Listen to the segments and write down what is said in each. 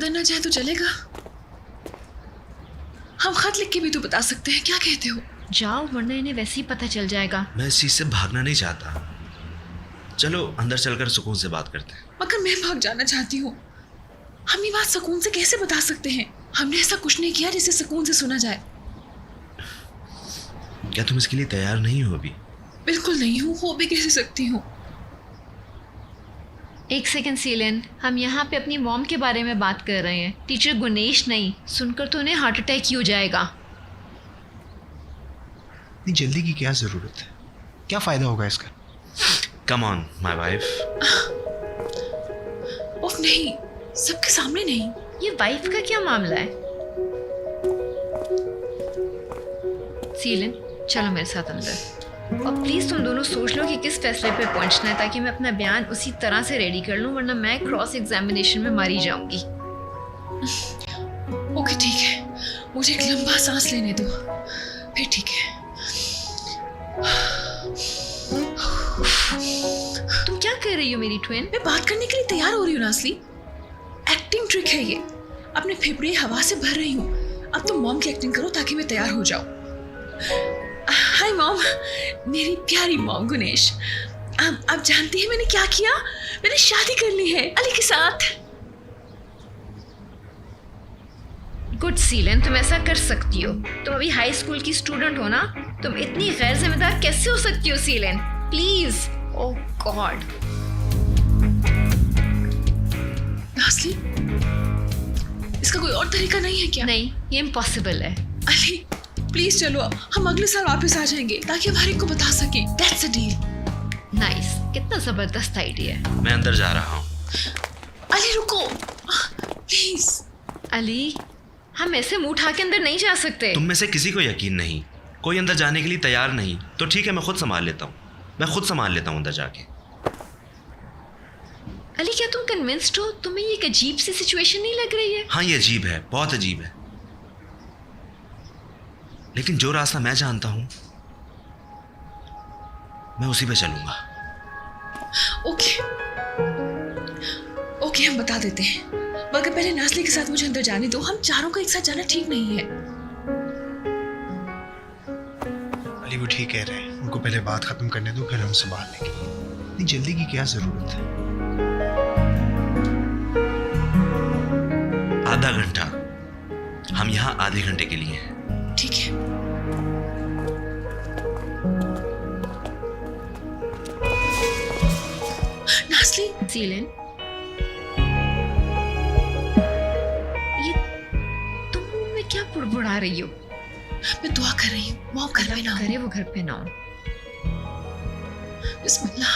अंदर ना जाए तो चलेगा? हम खत लिख के भी तो बता सकते हैं, क्या कहते हो? जाओ, वरना इन्हें वैसे ही पता चल जाएगा। मैं इस चीज से भागना नहीं चाहता। चलो अंदर चलकर सुकून से बात करते हैं। मगर मैं भाग जाना चाहती हूँ। हम ये बात सुकून से कैसे बता सकते हैं? हमने ऐसा कुछ नहीं किया जिसे सुकून से सुना जाए। क्या तुम इसके लिए तैयार नहीं हो अभी? बिल्कुल नहीं हूँ, हो भी कैसे सकती हूँ। एक सेकंड सीलन, हम यहाँ पे अपनी मॉम के बारे में बात कर रहे हैं, टीचर गुनेश नहीं। सुनकर तो उन्हें हार्ट अटैक ही हो जाएगा। इतनी जल्दी की क्या जरूरत है? क्या फायदा होगा इसका? Come on my wife. उफ नहीं, सबके सामने नहीं। ये वाइफ का क्या मामला है? सीलन, चलो मेरे साथ अंदर। और प्लीज तुम दोनों सोच लो कि किस फैसले पे पहुंचना है, ताकि मैं अपना बयान उसी तरह से रेडी कर लूं, वरना मैं क्रॉस एग्जामिनेशन में मारी जाऊंगी। ओके ठीक है, मुझे एक लंबा सांस लेने दो, फिर ठीक है। तुम क्या कर रही हो मेरी ट्विन? मैं बात करने के लिए तैयार हो रही हूँ नासली। एक्टिंग ट्रिक है ये। अपने फेफड़े हवा से भर रही हूँ। अब तुम मॉम की एक्टिंग करो ताकि मैं तैयार हो जाऊँ। हाय मॉम, मेरी प्यारी मॉम गुनेश। आप जानती हैं मैंने क्या किया? मैंने शादी कर ली है अली के साथ। गुड सीलन, तुम ऐसा कर सकती हो। तुम अभी हाई स्कूल की स्टूडेंट हो ना। तुम इतनी गैर जिम्मेदार कैसे हो सकती हो सीलन? प्लीज। Oh God. नासली, इसका कोई और तरीका नहीं है क्या? नहीं, ये इम्पॉसिबल है। अली प्लीज चलो, हम अगले साल वापस आ जाएंगे ताकि हम हर एक को बता सके। That's a deal. नाइस, कितना जबरदस्त आइडिया है। मैं अंदर जा रहा हूँ। अली रुको प्लीज। अली, हम ऐसे मुंह उठा के अंदर नहीं जा सकते। तुम में से किसी को यकीन नहीं, कोई अंदर जाने के लिए तैयार नहीं, तो ठीक है मैं खुद संभाल लेता हूँ। मैं खुद संभाल लेता हूँ अंदर जाके। अली, क्या तुम कन्विंस्ड हो? तुम्हें ये एक अजीब सी सिचुएशन नहीं लग रही है? हाँ ये अजीब है, बहुत अजीब है, लेकिन जो रास्ता मैं जानता हूँ मैं उसी पे चलूंगा। ओके ओके, हम बता देते हैं, मगर पहले नासली के साथ मुझे अंदर जाने दो। हम चारों का एक साथ जाना ठीक नहीं है। अली वो ठीक कह रहे हैं, उनको पहले बात खत्म करने दो, फिर हम संभाल लेंगे। इतनी जल्दी की क्या जरूरत है? आधा घंटा, हम यहाँ आधे घंटे के लिए हैं। ठीक है। नासली, सीलन, ये तुम मुंह में क्या बुड़बुड़ा रही हो? मैं दुआ कर रही हूँ मॉम घर पे ना हो। करे वो घर पे ना हो। बिस्मिल्लाह।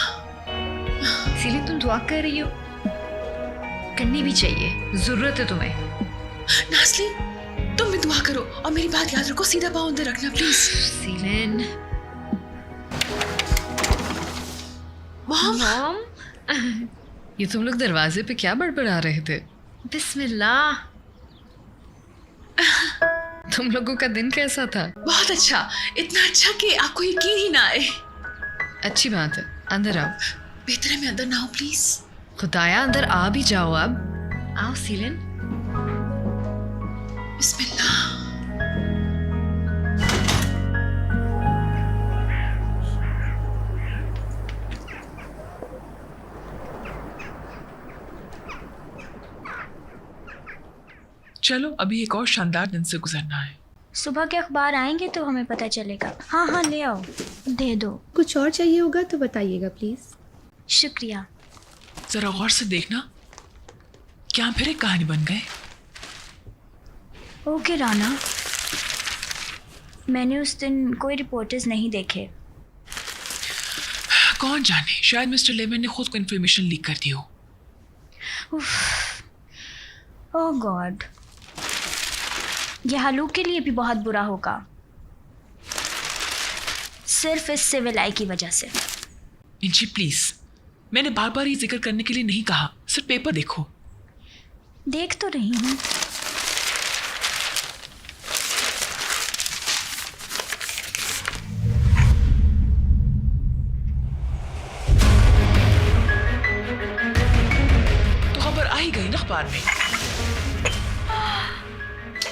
सीलन, तुम दुआ कर रही हो? करनी भी चाहिए, जरूरत है तुम्हें। नासली, तुम भी दुआ करो और मेरी बात याद रखो, सीधा पाँव अंदर रखना प्लीज। सीलन। मॉम, ये तुम लोग दरवाजे पे क्या बड़बड़ा रहे थे? बिस्मिल्लाह। तुम लोगों का दिन कैसा था? बहुत अच्छा, इतना अच्छा कि आपको यकीन ही ना आए। अच्छी बात है, अंदर आओ। बेहतर है मैं अंदर ना हो प्लीज। खुदाया अंदर आ भी जाओ अब। आओ सीलन। बिस्मिल्लाह। चलो अभी एक और शानदार दिन से गुजरना है। सुबह के अखबार आएंगे तो हमें पता चलेगा। हाँ हाँ ले आओ, दे दो। कुछ और चाहिए होगा तो बताइएगा प्लीज। शुक्रिया। जरा गौर से देखना, क्या फिर एक कहानी बन गए? ओके राना, मैंने उस दिन कोई रिपोर्टर्स नहीं देखे। कौन जाने, शायद मिस्टर लेमन ने खुद को इन्फॉर्मेशन लीक कर दी हो। ओह गॉड, ये हालूक के लिए भी बहुत बुरा होगा, सिर्फ इस सिविल आई की वजह से। इंची प्लीज, मैंने बार बार ये जिक्र करने के लिए नहीं कहा, सिर्फ पेपर देखो। देख तो रही हूँ। तो खबर आ ही गई ना अखबार में।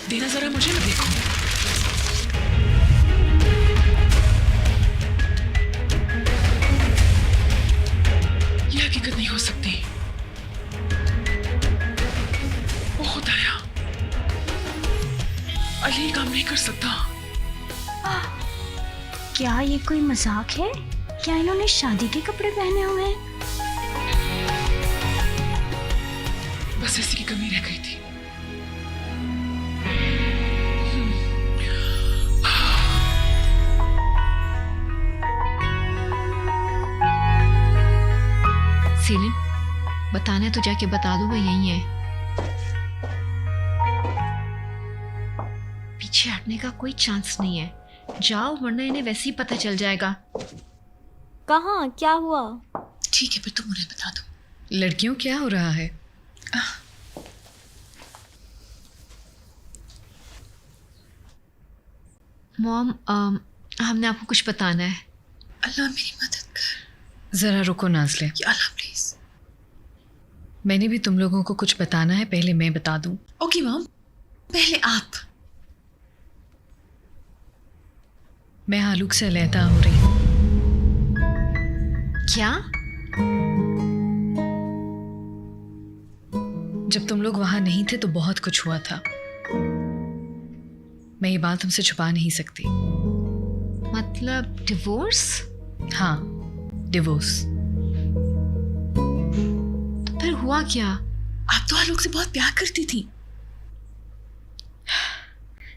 देना जरा मुझे, मैं देखूं। ये हकीकत नहीं हो सकती। ओ खुदाया, अली ये काम नहीं कर सकता। क्या ये कोई मजाक है? क्या इन्होंने शादी के कपड़े पहने हुए हैं? बस इसी की कमी रह गई थी। सीलिन, बताना है तो जाके बता दो, वो यही है। पीछे हटने का कोई चांस नहीं है। जाओ, वरना इन्हें वैसे ही पता चल जाएगा। कहाँ? क्या हुआ? ठीक है, फिर तुम उन्हें बता दो। लड़कियों क्या हो रहा है? मॉम, हमने आपको कुछ बताना है। अल्लाह मेरी मदद कर। जरा रुको नाज़ले, या अल्लाह प्लीज। मैंने भी तुम लोगों को कुछ बताना है, पहले मैं बता दूं। ओके मॉम, पहले आप। मैं आलूक से अलहदा हो रही हूँ। क्या? जब तुम लोग वहां नहीं थे तो बहुत कुछ हुआ था। मैं ये बात तुमसे छुपा नहीं सकती। मतलब डिवोर्स? हाँ, डिवोर्स। तो फिर हुआ क्या? आप तो आलोक से बहुत प्यार करती थी।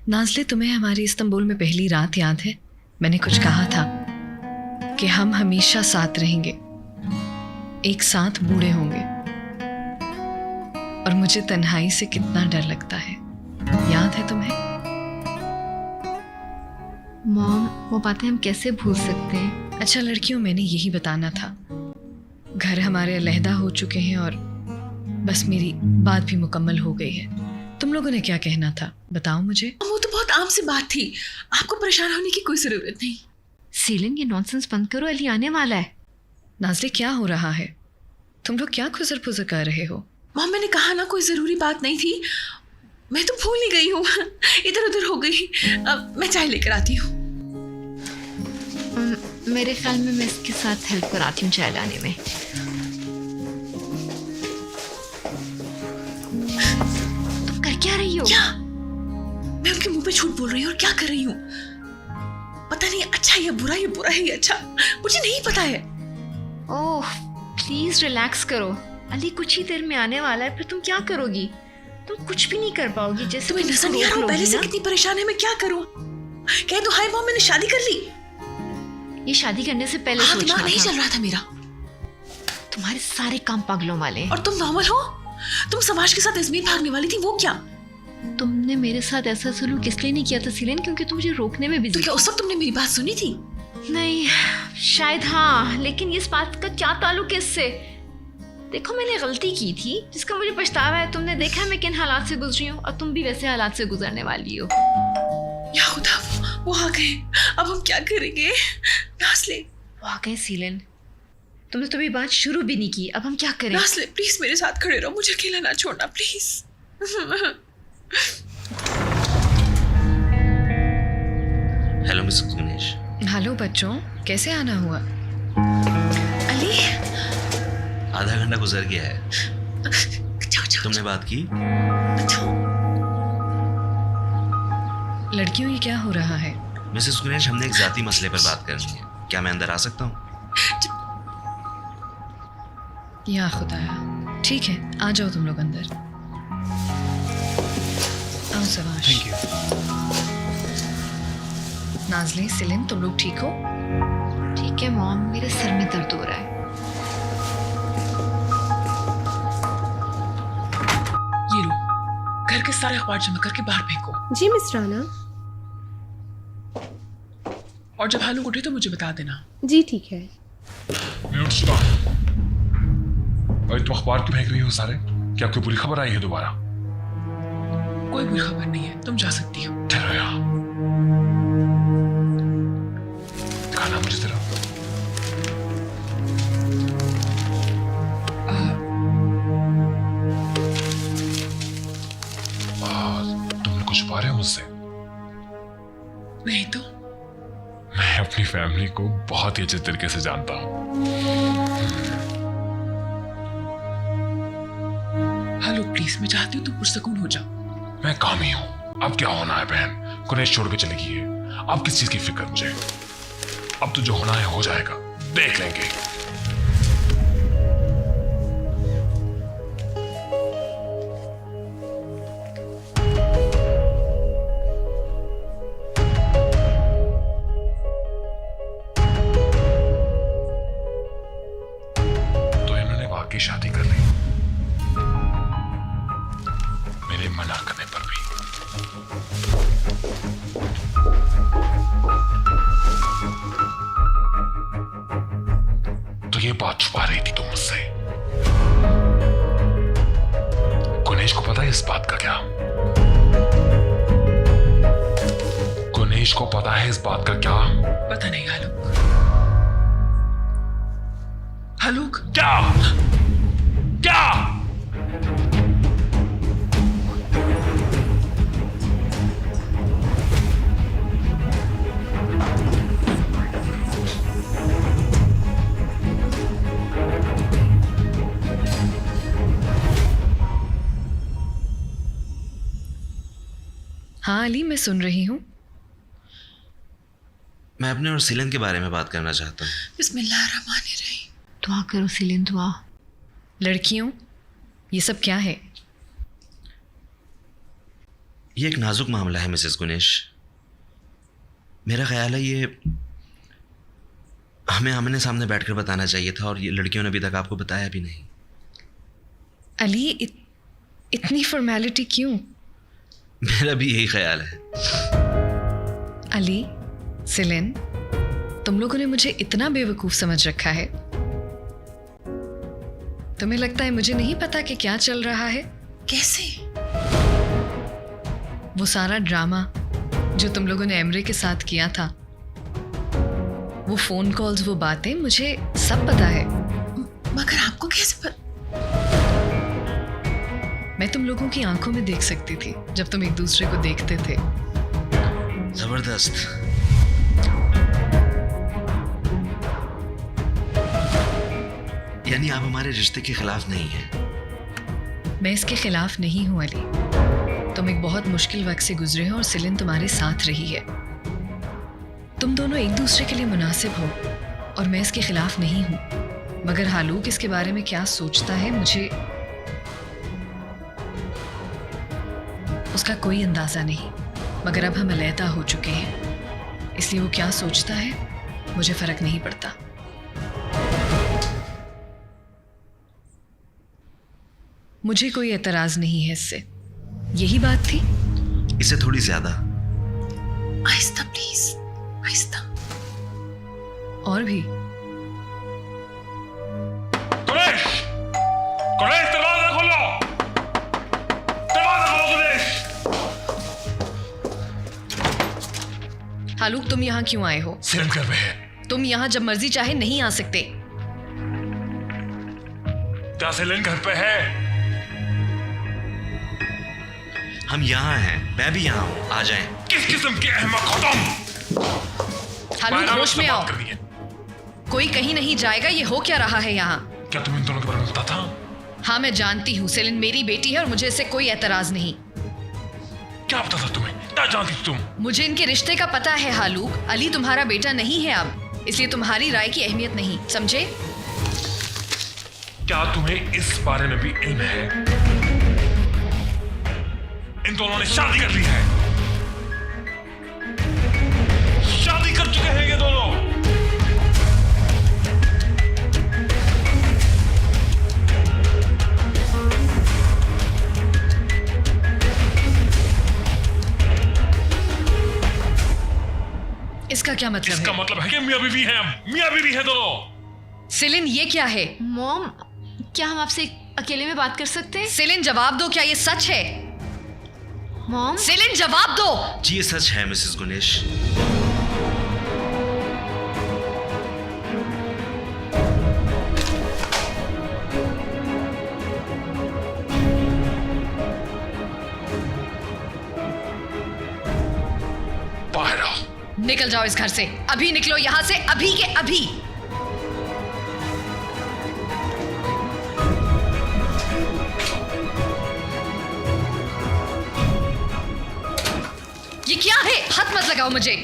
नाज़ले, तुम्हें हमारी इस्तांबुल में पहली रात याद है? मैंने कुछ कहा था कि हम हमेशा साथ रहेंगे, एक साथ बूढ़े होंगे। और मुझे तन्हाई से कितना डर लगता है, याद है तुम्हें? मॉम, वो बातें हम कैसे भूल सकते हैं? अच्छा लड़कियों, मैंने यही बताना था। घर हमारे अलहदा हो चुके हैं और बस मेरी बात भी मुकम्मल हो गई है। तुम लोगों ने क्या कहना था, बताओ मुझे। वो तो बहुत आम सी बात थी, आपको परेशान होने की कोई जरूरत नहीं। सीलिन, ये नॉनसेंस बंद करो, अली आने वाला है। नाज़ले, क्या हो रहा है? तुम लोग क्या खुजर पुजर कर रहे हो? मॉम, मैंने कहा ना कोई जरूरी बात नहीं थी। मैं तो भूल ही गई हूँ, इधर उधर हो गई। अब मैं चाय लेकर आती हूँ। मेरे ख्याल में मैं इसके साथ हेल्प कराती हूँ चाय लाने में। तुम कर क्या रही हो? क्या? मैं उनके मुंह पे झूठ बोल रही हूँ और क्या कर रही हूँ? पता नहीं अच्छा या बुरा, या बुरा है या अच्छा, मुझे नहीं पता है। ओह, प्लीज रिलैक्स करो। अली कुछ ही देर में आने वाला है, फिर तुम क्या करोगी? तुम कुछ भी नहीं कर पाओगी। जैसे तुम्हें नजर नहीं आ रहा हूँ पहले से कितनी परेशान है? मैं क्या करूँ? कह दो हाय मॉम, मैंने शादी कर ली। ये शादी करने से पहले हाँ, सोचना दिमाग नहीं था। चल रहा था मेरा। तुम्हारे सारे काम पागलों वाले। और तुम नॉर्मल हो? तुम समाज के साथ अजमेर भागने वाली थी, वो क्या? तुमने मेरे साथ ऐसा सलूक इसलिए नहीं किया था सीलिन, क्योंकि तुम मुझे रोकने में तो बिजी क्या उस वक्त तुमने मेरी बात सुनी थी? नहीं, शायद हाँ, लेकिन इस बात का क्या ताल्लुक है इससे? देखो, मैंने गलती की थी जिसका मुझे पछतावा है। तुमने देखा मैं किन हालात से गुजरी हूँ, और तुम भी वैसे हालात से गुजरने वाली हो। या खुदा, वो आ गए। अब हम क्या करेंगे? नाज़ले, वो आ गए सीलिन। तुमने तो अभी बात शुरू भी नहीं की, अब हम क्या करें? नाज़ले प्लीज मेरे साथ खड़े रहो, मुझे अकेला ना छोड़ना please. Hello Mrs Gunesh. Hello बच्चों, कैसे आना हुआ? अली, आधा घंटा गुजर गया है। जाओ जाओ तुमने बात की? जाओ। लड़कियों, ये क्या हो रहा है? मिसेस गुनेश, हमने एक जाती मसले पर बात करनी है। क्या मैं अंदर आ सकता हूँ? या खुदाया, ठीक है, आ जाओ तुम लोग अंदर। आओ सवाश। Thank you. नाज़ले, सीलिन, तुम लोग ठीक हो? ठीक है मॉम, मेरे सर में दर्द हो रहा है। ये लो, घर के सारे अखबार जमा करके बाहर फेंको। जी मिस राना। और जब हालू उठे तो मुझे बता देना। जी ठीक है। Mute stop. अरे तुम अखबार क्यों फेंक रही हो सारे? क्या कोई बुरी खबर आई है दोबारा? कोई बुरी खबर नहीं है, तुम जा सकती हो। ठहरो यहाँ। दिखाना मुझे जरा। तुम लोग कुछ छुपा रहे हो मुझसे? नहीं तो मैं अपनी फैमिली को बहुत ही अच्छे तरीके से जानता हूं। हेलो प्लीज, मैं चाहती हूँ तुम पुरसकून हो जाओ। मैं कामी हूं, अब क्या होना है बहन? कुरैश छोड़ के चली गई है, अब किस चीज की फिक्र मुझे? अब तो जो होना है हो जाएगा, देख लेंगे। तो इन्होंने वाकई शादी कर ली, मेरे मना करने पर भी। तो ये बात छुपा रही थी तुम मुझसे? गुनेश को पता है इस बात का क्या? गुनेश को पता है इस बात का क्या? पता नहीं आलोक। आलोक, क्या? क्या? हाँ अली, मैं सुन रही हूँ। मैं अपने और सीलन के बारे में बात करना चाहता हूँ। बिस्मिल्लाहिर्रहमानिर्रहीम। दुआ करो सीलिन, दुआ। लड़कियों, ये सब क्या है? ये एक नाजुक मामला है मिसेस गुनेश। मेरा ख्याल है ये हमें आमने सामने बैठकर बताना चाहिए था, और ये लड़कियों ने अभी तक आपको बताया भी नहीं। अली, इतनी फॉर्मेलिटी क्यों? मेरा भी यही ख्याल है। अली, सिलिन, तुम लोगों ने मुझे इतना बेवकूफ समझ रखा है। तुम्हें लगता है मुझे नहीं पता कि क्या चल रहा है? कैसे? वो सारा ड्रामा जो तुम लोगों ने एमरे के साथ किया था, वो फोन कॉल्स, वो बातें, मुझे सब पता है। मगर आपको कैसे पता? मैं तुम लोगों की आंखों में देख सकती थी जब तुम एक दूसरे को देखते थे। जबरदस्त। यानी आप हमारे रिश्ते के खिलाफ नहीं हैं? मैं इसके खिलाफ नहीं हूं अली। तुम एक बहुत मुश्किल वक्त से गुजरे हो और सिलिन तुम्हारे साथ रही है। तुम दोनों एक दूसरे के लिए मुनासिब हो और मैं इसके खिलाफ नहीं हूं। मगर हालूक इसके बारे में क्या सोचता है, मुझे उसका कोई अंदाजा नहीं। मगर अब हम अलहदा हो चुके हैं, इसलिए वो क्या सोचता है मुझे फर्क नहीं पड़ता। मुझे कोई एतराज नहीं है इससे। यही बात थी? इससे थोड़ी ज्यादा। आहिस्ता प्लीज, आहिस्ता। और भी? गुनेश! गुनेश, दरवाजा खोलो! दरवाजा खोलो गुनेश! हालूक, तुम यहाँ क्यों आए हो? सिलन घर में है। तुम यहाँ जब मर्जी चाहे नहीं आ सकते। क्या सिलन घर पे है? हम यहाँ हैं, मैं भी यहाँ हूँ, आ जाएं। किस किस्म के अहमक हो तुम? हालूक, होश में आओ। बात करनी है। कोई कहीं नहीं जाएगा। ये हो क्या रहा है यहाँ? क्या तुम्हें इन दोनों के बारे में पता था? हाँ, मैं जानती हूँ। सेलिन मेरी बेटी है और मुझे इससे कोई एतराज नहीं। क्या पता था तुम्हें? क्या जानती थी तुम? मुझे इनके रिश्ते का पता है हालूक। अली तुम्हारा बेटा नहीं है अब, इसलिए तुम्हारी राय की अहमियत नहीं, समझे? क्या तुम्हें इस बारे में भी इल्म है? इन दोनों ने शादी कर ली है। शादी कर चुके हैं ये दोनों। इसका क्या मतलब इसका है? मतलब है कि मियां बीवी हैं, मियां बीवी है दोनों। सेलिन, ये क्या है? मॉम, क्या हम आपसे अकेले में बात कर सकते हैं? सेलिन, जवाब दो, क्या ये सच है? मॉम, सेलिन, जवाब दो। जी ये सच है मिसेस गुनेश। बाहर आओ। निकल जाओ इस घर से, अभी निकलो यहाँ से, अभी के अभी। ये क्या है? हाथ मत लगाओ मुझे।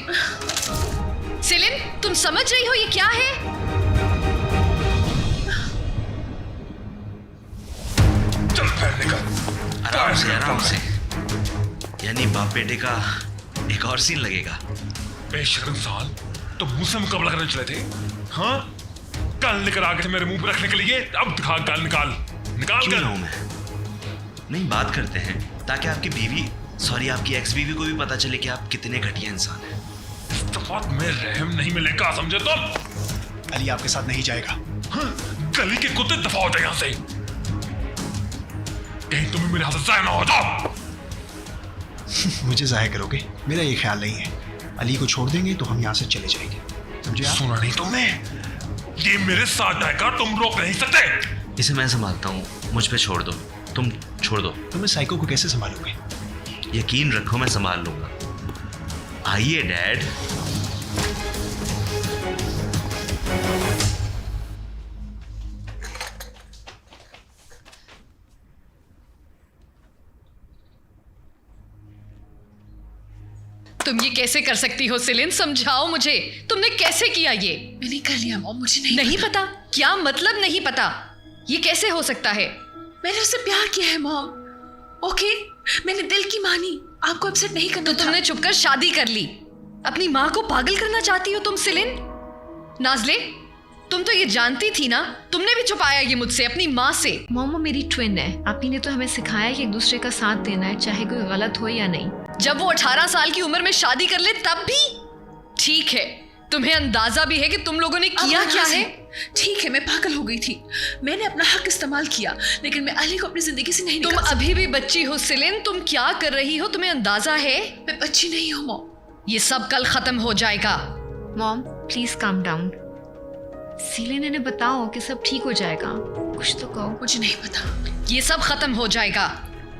सेलिन, तुम समझ रही हो ये क्या है? चल बाहर निकल। आराम से आराम से, यानी बाप बेटे का एक और सीन लगेगा। बेशर्म साल, तो मुझसे मुकाबला करने चले थे? हाँ, कल लेकर आ गए थे मेरे मुंह पे रखने के लिए, अब दिखा गाल निकाल निकाल क्यों कर। लाऊं मैं? नहीं, बात करते हैं ताकि आपकी बीवी, सॉरी आपकी एक्स बीवी को भी पता चले कि आप कितने घटिया इंसान हैं। इस बात में रहम नहीं मिलेगा, समझे तुम? अली आपके साथ नहीं जाएगा। हाँ, गली के कुत्ते दफा हो जाए यहाँ से, कहीं तुम्हें मेरे हाथ से जाया ना हो जाओ। मुझे जाहिर करोगे? मेरा ये ख्याल नहीं है। अली को छोड़ देंगे तो हम यहाँ से चले जाएंगे, समझे आप? सुना नहीं तुमने? ये मेरे साथ जाएगा, तुम रोक नहीं सकते। इसे मैं संभालता हूँ, मुझ पे छोड़ दो, तुम छोड़ दो। तुम इस साइको को कैसे संभालोगे? यकीन रखो मैं संभाल लूंगा। आइए डैड। तुम ये कैसे कर सकती हो सेलिन? समझाओ मुझे, तुमने कैसे किया ये? मैंने कर लिया मॉम, मुझे नहीं पता? क्या मतलब नहीं पता? ये कैसे हो सकता है? मैंने उससे प्यार किया है मॉम। ओके, मैंने दिल की मानी, आपको अपसेट नहीं करना तो तुमने छुपकर शादी कर ली। अपनी माँ को पागल करना चाहती हो तुम सेलिन? नाज़ले, तुम तो ये जानती थी ना, तुमने भी छुपाया ये मुझसे, अपनी माँ से। मोमो मेरी ट्विन है, आपी ने तो हमें सिखाया कि एक दूसरे का साथ देना है, चाहे कोई गलत हो या नहीं। जब वो 18 साल की उम्र में शादी कर ले तब भी? ठीक है, तुम्हें अंदाजा भी है कि तुम लोगों ने किया क्या है? ठीक है, मैं पागल हो गई थी, मैंने अपना हक इस्तेमाल किया, लेकिन मैं अली को अपनी जिंदगी से नहीं तुम निकाल सकती। अभी भी बच्ची हो सेलिन, तुम क्या कर रही हो? तुम्हें अंदाजा है? मैं बच्ची नहीं हूँ मॉम। ये सब कल खत्म हो जाएगा। Mom please calm down. Celine, इन्हें बताओ कि सब ठीक हो जाएगा, कुछ तो कहो। मुझे नहीं पता। ये सब खत्म हो जाएगा,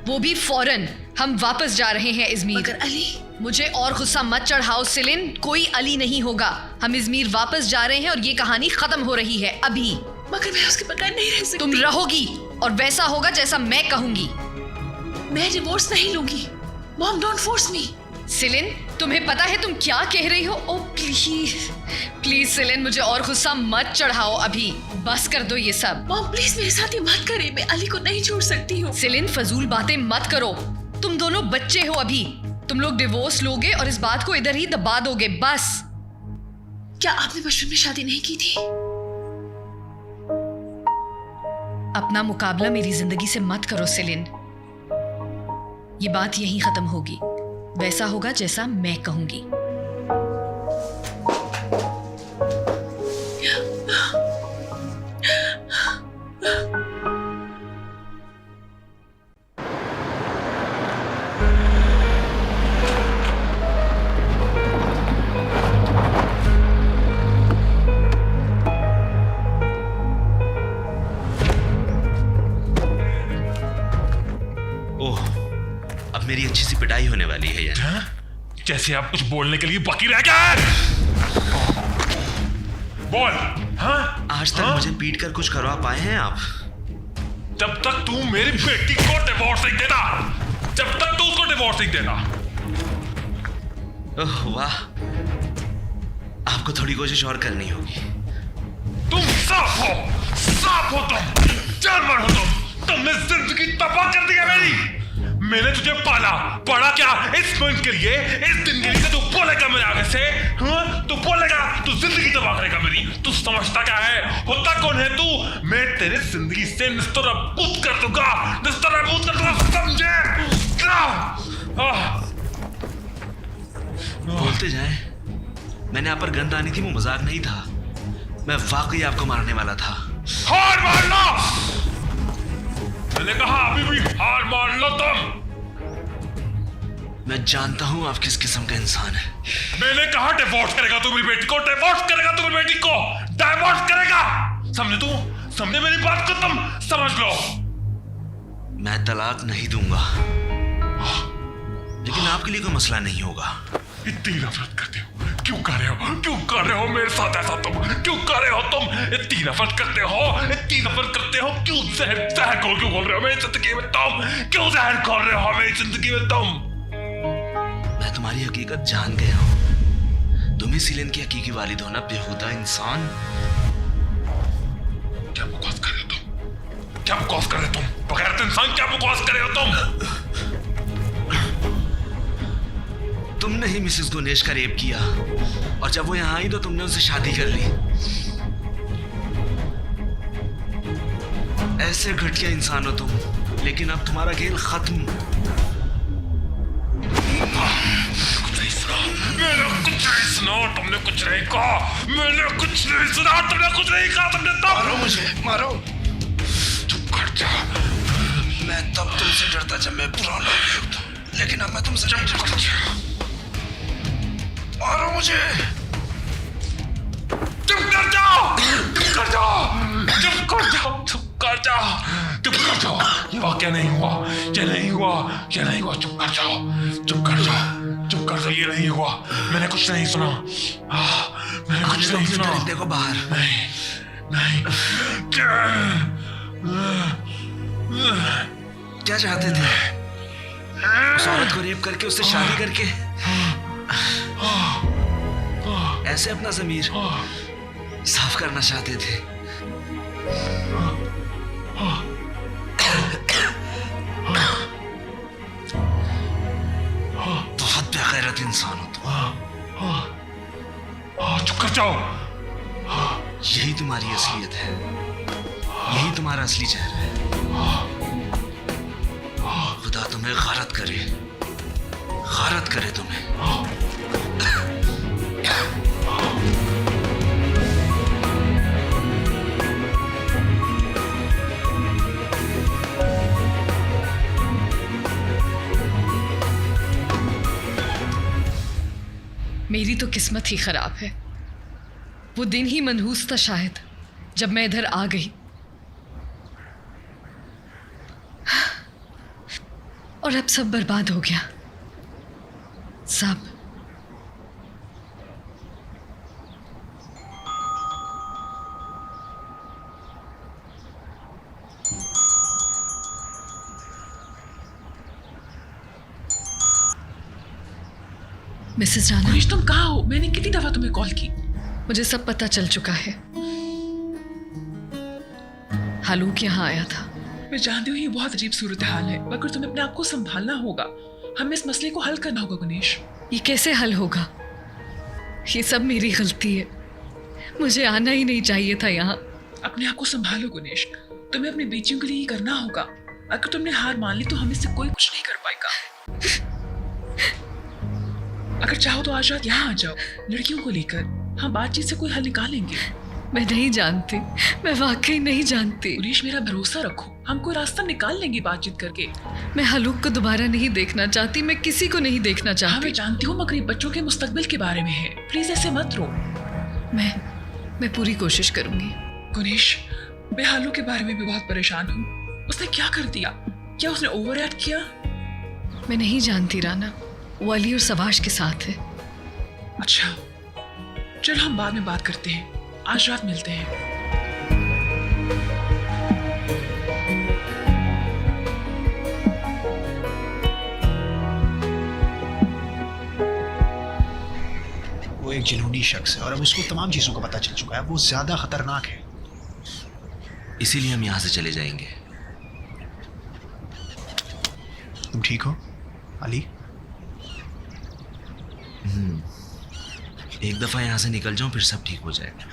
वो भी फौरन। हम वापस जा रहे हैं इजमीर। मगर अली, मुझे और गुस्सा मत चढ़ाओ सेलिन, कोई अली नहीं होगा। हम इजमीर वापस जा रहे हैं और ये कहानी खत्म हो रही है अभी। मगर मैं उसके बगैर नहीं रह सकती। तुम रहोगी और वैसा होगा जैसा मैं कहूंगी। मैं डिवोर्स नहीं लूंगी। Mom, don't force me. Celine, तुम्हें पता है तुम क्या कह रही हो? ओ प्लीज प्लीज सेलिन, मुझे और गुस्सा मत चढ़ाओ अभी, बस कर दो ये सब। मॉम प्लीज मेरे साथ ये मत करें, मैं अली को नहीं छोड़ सकती हूँ। सेलिन, फजूल बातें मत करो, तुम दोनों बच्चे हो अभी। तुम लोग डिवोर्स लोगे और इस बात को इधर ही दबा दोगे, बस। क्या आपने बचपन में शादी नहीं की थी? अपना मुकाबला मेरी जिंदगी से मत करो सेलिन, ये बात यहीं खत्म होगी। वैसा होगा जैसा मैं कहूंगी। ओह, अब मेरी अच्छी सी पिटाई होने वाली है यार। हाँ? जैसे आप कुछ बोलने के लिए बाकी रह गया है। बोल। हाँ? आज तक हाँ? मुझे पीट कर कुछ करवा पाए हैं आप? जब तक तू मेरी बेटी को डिवोर्स नहीं देना, जब तक तू उसको डिवोर्स नहीं देना। ओह वाह, आपको थोड़ी कोशिश और करनी होगी। तुम साफ हो तुम, जानवर हो तुमने जिंदगी तबाह कर दी है मेरी। मैंने तुझे पाला, पढ़ा क्या इस मिनट के लिए, इस दिन के लिए। तू बोलेगा मेरे आगे से? हाँ? तू बोलेगा, तू जिंदगी तबाह करेगा मेरी। तू समझता क्या है, होता कौन है तू? मैं तेरे जिंदगी से निस्तराबूत कर दूंगा, निस्तराबूत कर दूंगा, समझे? बोलते जाएं, मैंने आप पर गंद आनी थी, वो मजाक नहीं था। मैं वाकई आपको मारने वाला था। हार मान लो, मैंने कहा अभी भी हार मान लो तुम। मैं जानता हूं आप किस किस्म का इंसान है। मैंने कहा डिवोर्स करेगा तू मेरी बेटी को, डिवोर्स करेगा तू मेरी बेटी को, डिवोर्स करेगा। समझे तू? समझे मेरी बात को? तुम समझ लो। मैं तलाक नहीं दूंगा, लेकिन आपके लिए कोई मसला नहीं होगा। इतनी नफरत करते हो? क्यों कर रहे हो? क्यों कर रहे हो मेरे साथ ऐसा तुम? क्यों कर रहे हो तुम? इतनी नफरत करते हो? इतनी नफरत करते हो? क्यों जहर घोल क्यों घोल रहे हो मेरी जिंदगी में तुम? क्यों जहर घोल रहे हो मेरी जिंदगी में तुम? मैं तुम्हारी हकीकत जान गया हूँ। तुम ही सीलन की हकीकी वालिद हो ना, बेहुदा इंसान। क्या बकवास कर रहे हो तुम? क्या बकवास कर रहे हो तुम? बगैर इंसान क्या बकवास कर रहे हो तुम? तुमने ही मिसेस गुनेश का रेप किया और जब वो यहाँ आई तो तुमने उनसे शादी कर ली। ऐसे घटिया इंसान हो तुम, लेकिन अब तुम्हारा खेल खत्म। मैंने कुछ नहीं सुना, तुमने कुछ नहीं कहा। मैंने कुछ नहीं सुना, तुमने कुछ नहीं कहा। तुमने तब मारो मुझे, मारो। चुप कर जा। मैं तब तुमसे डरता जब मैं पुराना था, लेकिन अब मैं तुमसे चुप कर जा। मारो मुझे। चुप कर जाओ, चुप कर जाओ, चुप कर जाओ, चुप कर जाओ, चुप कर जाओ। ये वाकया नहीं हुआ, ये नहीं हुआ, ये नहीं हुआ। चुप कर जाओ, चुप कर जाओ, चुप कर जाओ। ये नहीं हुआ, मैंने कुछ नहीं सुना। मैंने कुछ नहीं सुना। देखो बाहर। नहीं, नहीं। क्या चाहते थे? उस औरत को रेप करके उससे शादी करके ऐसे अपना ज़मीर साफ करना चाहते थे। बहुत बेगैरत इंसान हो तुम। चुप कर जाओ। यही तुम्हारी असलियत है, यही तुम्हारा असली चेहरा है। खुदा तुम्हें गारत करे, गारत करे तुम्हें। मेरी तो किस्मत ही खराब है। वो दिन ही मनहूस था शायद जब मैं इधर आ गई, और अब सब बर्बाद हो गया, सब। मिसेस राणा, गुनेश तुम कहाँ हो? मैंने कितनी दफा तुम्हें कॉल की। मुझे सब पता चल चुका है। हालूक यहाँ आया था। मैं जानती हूँ ये बहुत अजीब सूरत हाल है, मगर तुम्हें अपने आप को संभालना होगा। हमें इस मसले को हल करना होगा गुनेश। ये कैसे हल होगा? ये सब मेरी गलती है। मुझे आना ही नहीं चाहिए था यहाँ। अपने आप को संभालो गुनेश, तुम्हें अपनी बेटियों के लिए ही करना होगा। अगर तुमने हार मान ली तो हमें से कोई कुछ नहीं कर पाएगा। अगर चाहो तो आज रात यहाँ आ जाओ, लड़कियों को लेकर हम बातचीत से कोई हल निकालेंगे। मैं नहीं जानती, मैं वाकई नहीं जानती। गुनेश मेरा भरोसा रखो, हम कोई रास्ता निकाल लेंगे बातचीत करके। मैं हालूक को दोबारा नहीं देखना चाहती, मैं किसी को नहीं देखना हाँ चाहती। मैं जानती हूँ, मगर ये बच्चों के मुस्तकबिल के बारे में है। प्लीज ऐसे मत रो। मैं पूरी कोशिश करूंगी। गुनेश, मैं हालू के बारे में भी बहुत परेशान हूँ। उसने क्या कर दिया? क्या उसने ओवर एक्ट किया? मैं नहीं जानती राना, वो अली और सवाश के साथ है। अच्छा, चलो हम बाद में बात करते हैं, आज रात मिलते हैं। वो एक जुनूनी शख्स है और अब उसको तमाम चीज़ों का पता चल चुका है। वो ज़्यादा खतरनाक है। इसीलिए हम यहाँ से चले जाएंगे। तुम ठीक हो अली? एक दफा यहाँ से निकल जाऊं फिर सब ठीक हो जाएगा।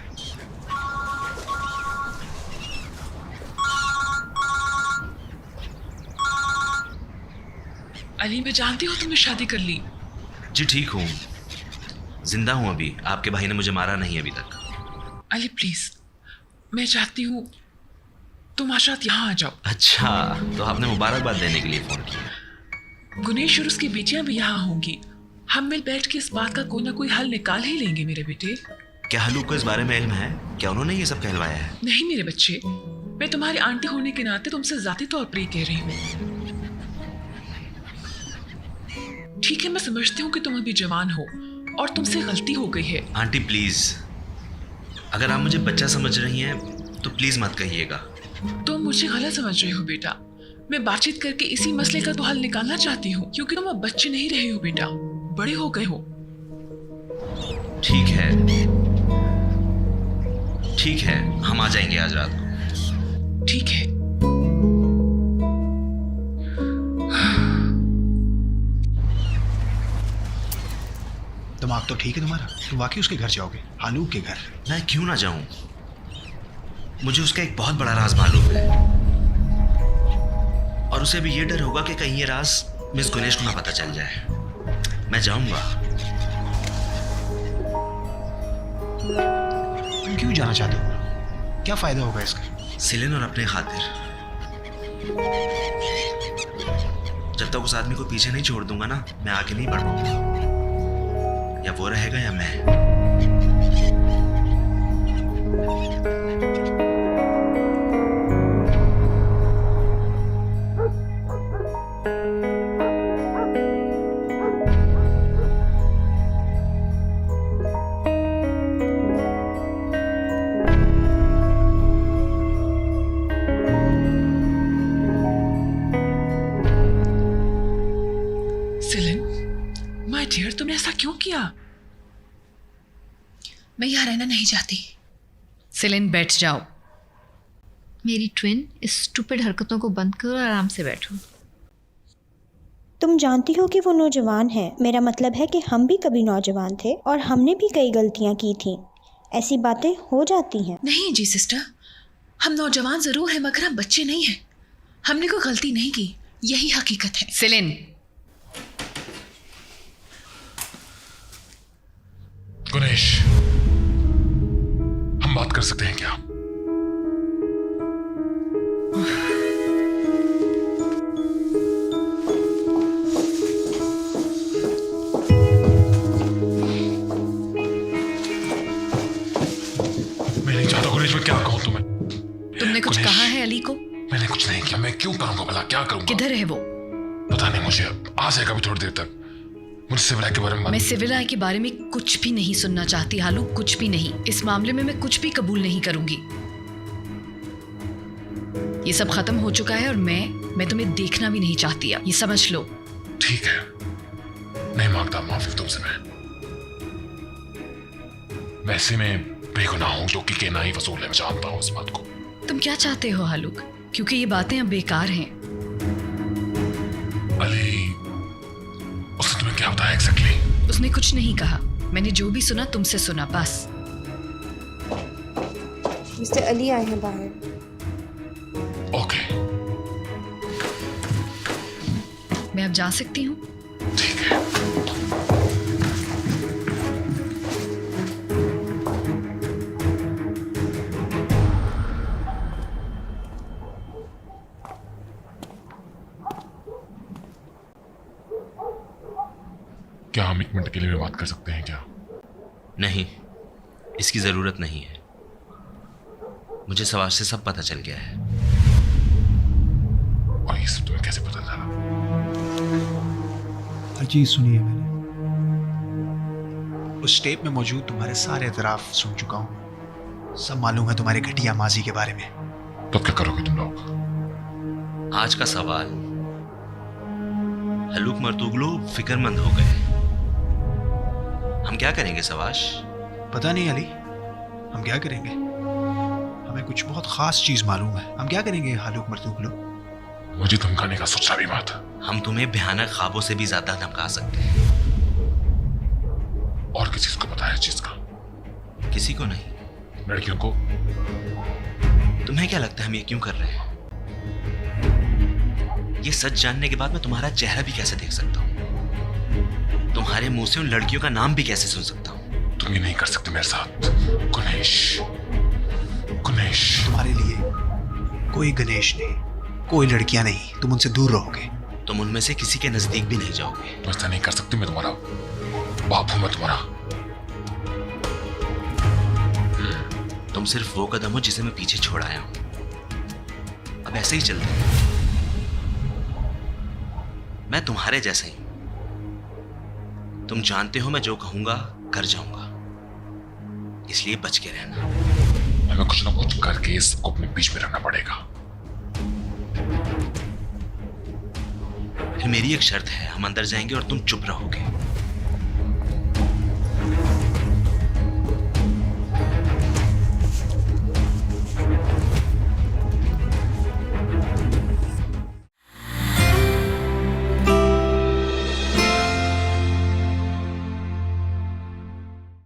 अली, मैं जानती हूँ तुमने शादी कर ली। जी ठीक हूँ, जिंदा हूँ अभी। आपके भाई ने मुझे मारा नहीं अभी तक। अली प्लीज, मैं चाहती हूँ तुम आज रात यहाँ आ जाओ। अच्छा, तो आपने मुबारकबाद देने के लिए फोन किया। गुनेश और उसकी बेटियां भी यहाँ होंगी। हम मिल बैठ के इस बात का कोई ना कोई हल निकाल ही लेंगे मेरे बेटे। क्या हालूक को इस बारे में इल्म है? क्या उन्होंने ये सब कहलवाया है? नहीं मेरे बच्चे, मैं तुम्हारी आंटी होने के नाते तुमसे जाती तौर पर ही कह रही हूँ। ठीक है, मैं समझती हूँ कि तुम अभी जवान हो और तुमसे गलती हो गई है। आंटी प्लीज, अगर आप मुझे बच्चा समझ रही हैं तो प्लीज मत कहिएगा। तुम मुझे गलत समझ रहे हो बेटा। मैं बातचीत करके इसी मसले का तो हल निकालना चाहती हूँ, क्योंकि तुम अब बच्चे नहीं रहे हो बेटा, बड़े हो गए हो। ठीक है, ठीक है, हम आ जाएंगे आज रात को। ठीक है। दिमाग तो ठीक है तुम्हारा? तुम वाकई उसके घर जाओगे? आलूक के घर? मैं क्यों ना जाऊं? मुझे उसका एक बहुत बड़ा राज मालूम है, और उसे भी ये डर होगा कि कहीं ये राज मिस गुनेश को ना पता चल जाए। मैं जाऊंगा। तुम क्यों जाना चाहते हो? क्या फायदा होगा इसका? सिलिन और अपने खातिर। जब तक उस आदमी को पीछे नहीं छोड़ दूंगा ना, मैं आगे नहीं बढ़ पाऊंगा। या वो रहेगा या मैं। सिलिन, माय डियर, तुमने ऐसा क्यों किया? मैं यहाँ रहना नहीं चाहती। सिलिन बैठ जाओ। मेरी ट्विन, इस स्टूपिड हरकतों को बंद करो और आराम से बैठो। तुम जानती हो कि वो नौजवान है। मेरा मतलब है कि हम भी कभी नौजवान थे और हमने भी कई गलतियां की थी। ऐसी बातें हो जाती हैं। नहीं जी सिस्टर, हम नौजवान जरूर हैं मगर हम बच्चे नहीं हैं। हमने कोई गलती नहीं की, यही हकीकत है। सिलिन, गुनेश, हम बात कर सकते हैं क्या? मैं नहीं चाहता गुनेश, मैं क्या कहूं तुम्हें? तुमने कुछ गुनेश, कहा है अली को? मैंने कुछ नहीं किया। मैं क्यों करूंगा भला? क्या करूंगा? किधर है वो? पता नहीं, मुझे आ जाएगा भी थोड़ी देर तक। मुझे सिविल के बारे में मैं सिविल आय के बारे में कुछ भी नहीं सुनना चाहती हालू, कुछ भी नहीं। इस मामले में मैं कुछ भी कबूल नहीं करूंगी। ये सब खत्म हो चुका है और मैं तुम्हें देखना भी नहीं चाहती अब, ये समझ लो। ठीक है, नहीं मांगता माफी तुमसे। मैं वैसे मैं बेगुनाह हूं, जो कि कहना ही वसूल है। मैं जानता हूं इस बात को। तुम क्या चाहते हो हालूक? क्योंकि ये बातें अब बेकार हैं। अली, उसने तुम्हें क्या बताया एग्जैक्टली? उसने कुछ नहीं कहा। मैंने जो भी सुना तुमसे सुना, बस। मिस्टर अली आए हैं बाहर। ओके, मैं अब जा सकती हूँ? ठीक है। क्या हम एक मिनट के लिए भी बात कर सकते हैं क्या? नहीं, इसकी जरूरत नहीं है। मुझे सवाल से सब पता चल गया है। और ये सब तुम्हें कैसे पता चला? हर चीज सुनी है मैंने। उस टेप में मौजूद तुम्हारे सारे एतराफ सुन चुका हूँ। सब मालूम है तुम्हारे घटिया माजी के बारे में। तो क्या करोगे तुम लोग? आज का सवाल, हलूक मर्तुगलो फिक्रमंद हो गए। हम क्या करेंगे सवाश? पता नहीं अली, हम क्या करेंगे? हमें कुछ बहुत खास चीज मालूम है। हम क्या करेंगे हालूक मर्तुगलो? मुझे धमकाने का सोचा भी मत। हम तुम्हें भयानक ख्वाबों से भी ज्यादा धमका सकते हैं। और किसी को पता है चीज का? किसी को नहीं। लड़कियों को? तुम्हें क्या लगता है हम ये क्यों कर रहे हैं? ये सच जानने के बाद मैं तुम्हारा चेहरा भी कैसे देख सकता हूँ? तुम्हारे मुंह से उन लड़कियों का नाम भी कैसे सुन सकता हूँ? तुम ये नहीं कर सकते मेरे साथ गुनेश। गुनेश, तुम्हारे लिए कोई गणेश नहीं, कोई लड़कियां नहीं। तुम उनसे दूर रहोगे। तुम उनमें से किसी के नजदीक भी नहीं जाओगे। तुम ऐसा नहीं कर सकते। मैं तुम्हारा बाप हूं। मैं तुम्हारा। तुम सिर्फ वो कदम हो जिसे मैं पीछे छोड़ आया हूं। अब ऐसे ही चलते हैं। मैं तुम्हारे जैसा ही हूं। तुम जानते हो मैं जो कहूंगा कर जाऊंगा, इसलिए बच के रहना। हमें कुछ ना कुछ करके इसको अपने बीच में रखना पड़ेगा। फिर मेरी एक शर्त है, हम अंदर जाएंगे और तुम चुप रहोगे।